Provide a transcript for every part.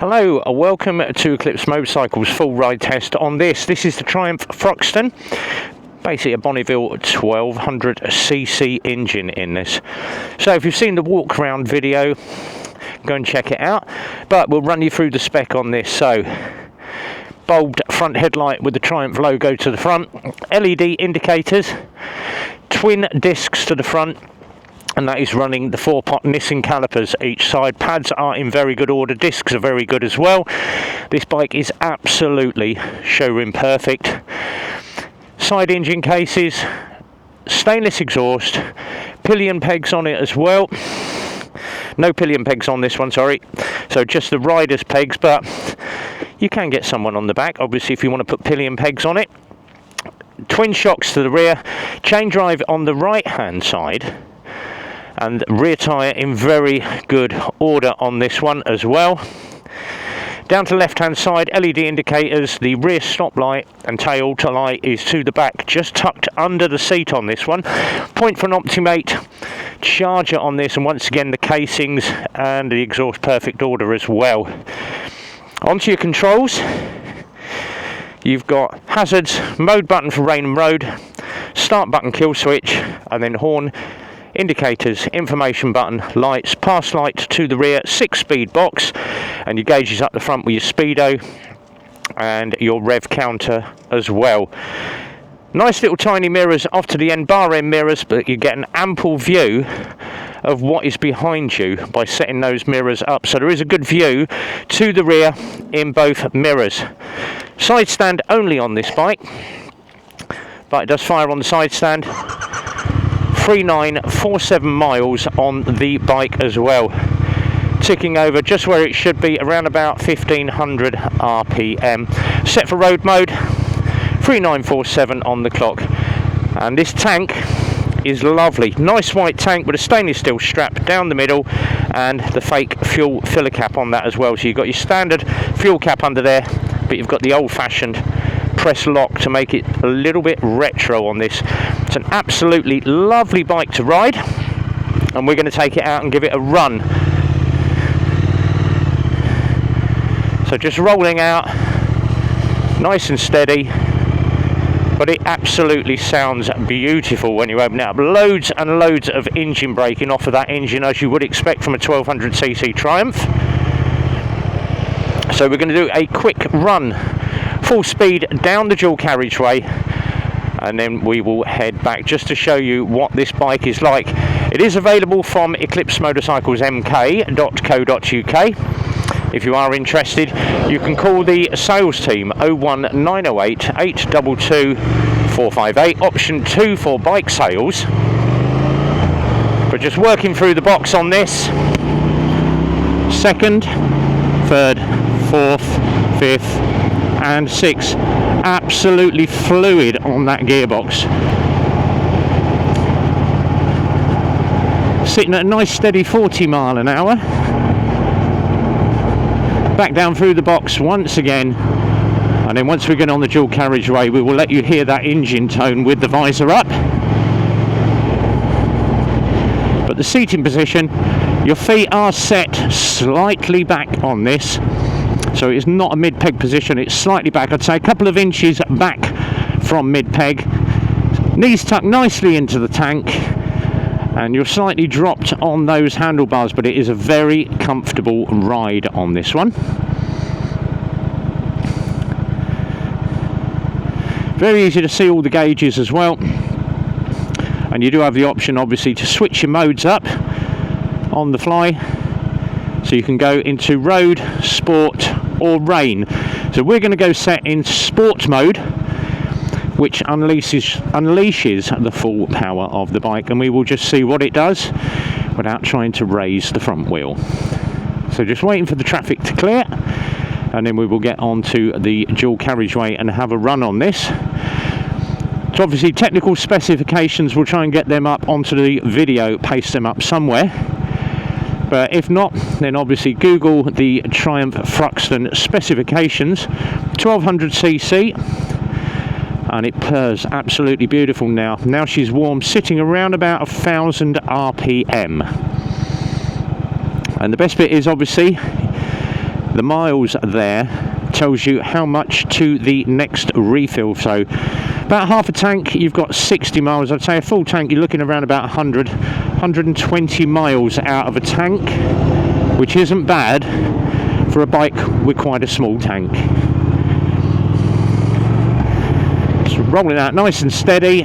Hello, welcome to Eclipse Motorcycles full ride test on this. This is the Triumph Thruxton, basically a Bonneville 1200cc engine in this. So if you've seen the walk around video, go and check it out, but we'll run you through the spec on this. So bulbed front headlight with the Triumph logo to the front, LED indicators, twin discs to the front, and that is running the 4-pot Nissan calipers each side. Pads are in very good order, discs are very good as well. This bike is absolutely showroom perfect. Side engine cases, stainless exhaust, pillion pegs on it as well. No pillion pegs on this one, sorry. So just the rider's pegs, but you can get someone on the back, obviously, if you want to put pillion pegs on it. Twin shocks to the rear, chain drive on the right hand side, and rear tyre in very good order on this one as well. Down to the left hand side, LED indicators, the rear stop light and tail to light is to the back, just tucked under the seat on this one. Point for an Optimate charger on this, and once again the casings and the exhaust perfect order as well. Onto your controls, you've got hazards, mode button for rain and road, start button, kill switch, and then horn, indicators, information button, lights, pass light to the rear, 6-speed box, and your gauges up the front with your speedo and your rev counter as well. Nice little tiny mirrors off to the end, bar end mirrors, but you get an ample view of what is behind you by setting those mirrors up, so there is a good view to the rear in both mirrors. Side stand only on this bike, but it does fire on the side stand. 3947 miles on the bike as well, ticking over just where it should be, around about 1500 RPM. Set for road mode, 3947 on the clock. And this tank is lovely, nice white tank with a stainless steel strap down the middle and the fake fuel filler cap on that as well. So you've got your standard fuel cap under there, but you've got the old-fashioned press lock to make it a little bit retro on this. It's an absolutely lovely bike to ride, and we're going to take it out and give it a run. So just rolling out nice and steady, but it absolutely sounds beautiful when you open it up. Loads and loads of engine braking off of that engine, as you would expect from a 1200cc Triumph. So we're going to do a quick run, full speed down the dual carriageway, and then we will head back just to show you what this bike is like. It is available from eclipsemotorcyclesmk.co.uk. If you are interested, you can call the sales team 01908 822 458, option 2 for bike sales. But just working through the box on this, 2nd, 3rd, 4th, 5th and 6th, absolutely fluid on that gearbox. Sitting at a nice steady 40 mile an hour. Back down through the box once again, and then once we get on the dual carriageway, we will let you hear that engine tone with the visor up. But the seating position, your feet are set slightly back on this, so it's not a mid-peg position, it's slightly back. I'd say a couple of inches back from mid-peg. Knees tucked nicely into the tank, and you're slightly dropped on those handlebars, but it is a very comfortable ride on this one. Very easy to see all the gauges as well, and you do have the option obviously to switch your modes up on the fly, so you can go into road, sport or rain. So we're going to go set in sport mode, which unleashes the full power of the bike, and we will just see what it does without trying to raise the front wheel. So just waiting for the traffic to clear, and then we will get onto the dual carriageway and have a run on this. So obviously technical specifications, we'll try and get them up onto the video, paste them up somewhere. But if not, then obviously Google the Triumph Thruxton specifications, 1200cc, and it purrs absolutely beautiful now. Now she's warm, sitting around about 1000 RPM. And the best bit is obviously The miles there tells you how much to the next refill. So about half a tank, you've got 60 miles. I'd say a full tank, you're looking around about 120 miles out of a tank, which isn't bad for a bike with quite a small tank. Just roll it out nice and steady,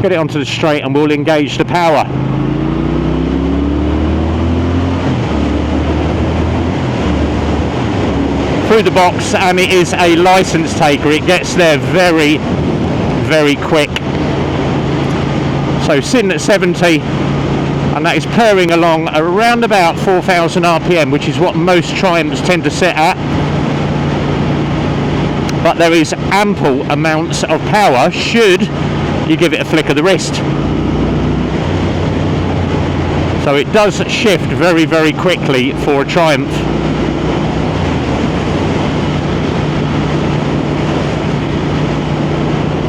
get it onto the straight, and we'll engage the power. Through the box, and it is a license taker. It gets there very, very quick. So sitting at 70, and that is purring along around about 4,000 RPM, which is what most Triumphs tend to sit at. But there is ample amounts of power should you give it a flick of the wrist. So it does shift very, very quickly for a Triumph.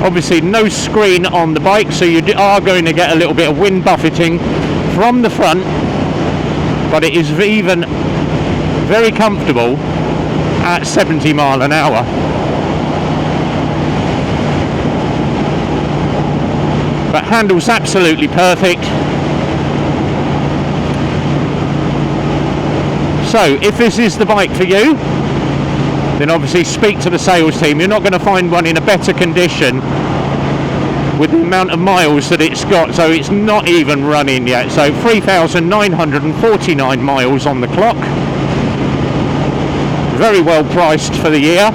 Obviously no screen on the bike, so you are going to get a little bit of wind buffeting from the front, but it is even very comfortable at 70 mile an hour. But handles absolutely perfect. So if this is the bike for you, then obviously speak to the sales team. You're not going to find one in a better condition with the amount of miles that it's got. So it's not even running yet. So 3,949 miles on the clock. Very well priced for the year.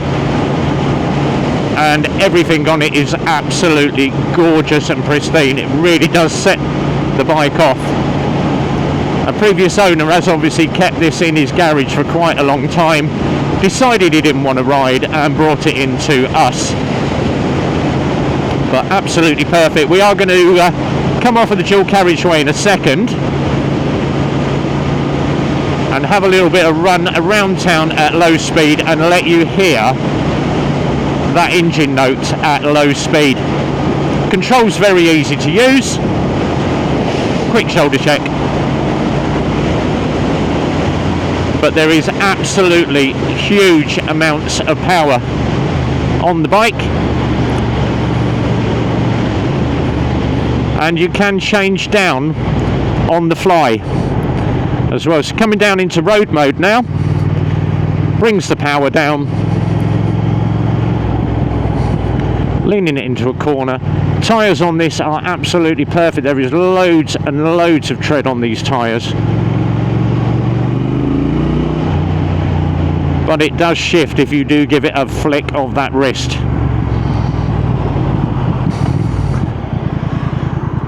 And everything on it is absolutely gorgeous and pristine. It really does set the bike off. A previous owner has obviously kept this in his garage for quite a long time, decided he didn't want to ride, and brought it into us. But absolutely perfect. We are going to come off of the dual carriageway in a second and have a little bit of run around town at low speed and let you hear that engine note at low speed. Controls very easy to use. Quick shoulder check. But there is absolutely huge amounts of power on the bike, and you can change down on the fly as well. So coming down into road mode now, brings the power down, leaning it into a corner. Tyres on this are absolutely perfect. There is loads and loads of tread on these tyres. But it does shift if you do give it a flick of that wrist.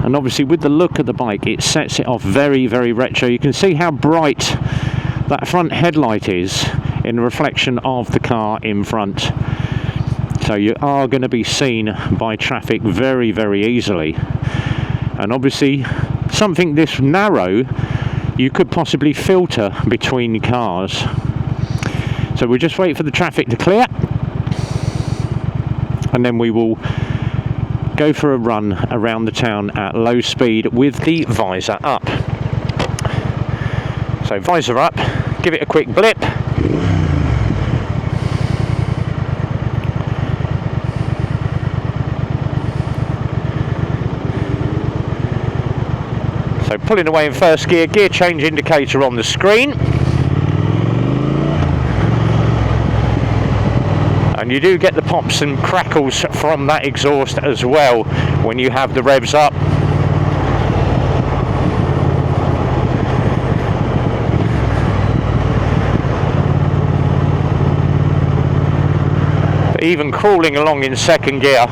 And obviously with the look of the bike, it sets it off very, very retro. You can see how bright that front headlight is in the reflection of the car in front. So you are going to be seen by traffic very, very easily. And obviously something this narrow, you could possibly filter between cars. So we'll just wait for the traffic to clear, and then we will go for a run around the town at low speed with the visor up. So visor up, give it a quick blip. So pulling away in first gear, gear change indicator on the screen. And you do get the pops and crackles from that exhaust as well when you have the revs up. But even crawling along in second gear,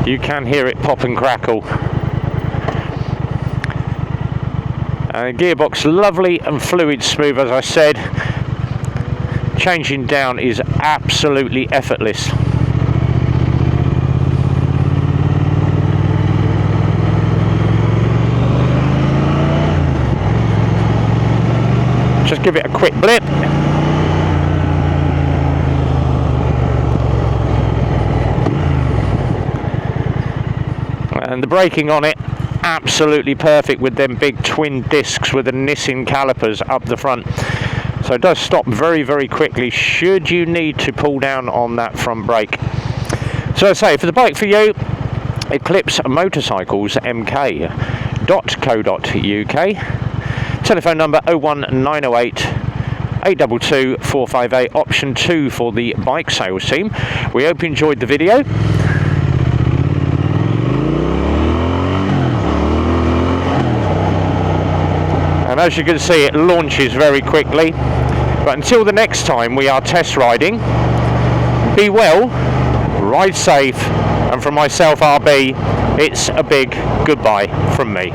you can hear it pop and crackle. Gearbox lovely and fluid smooth, as I said. Changing down is absolutely effortless. Just give it a quick blip. And the braking on it absolutely perfect with them big twin discs with the Nissin calipers up the front. So it does stop very, very quickly should you need to pull down on that front brake. So I say, for the bike for you, Eclipse Motorcycles mk.co.uk. Telephone number 01908 822 458, option 2 for the bike sales team. We hope you enjoyed the video. And as you can see, it launches very quickly. But until the next time we are test riding, be well, ride safe, and from myself, RB, it's a big goodbye from me.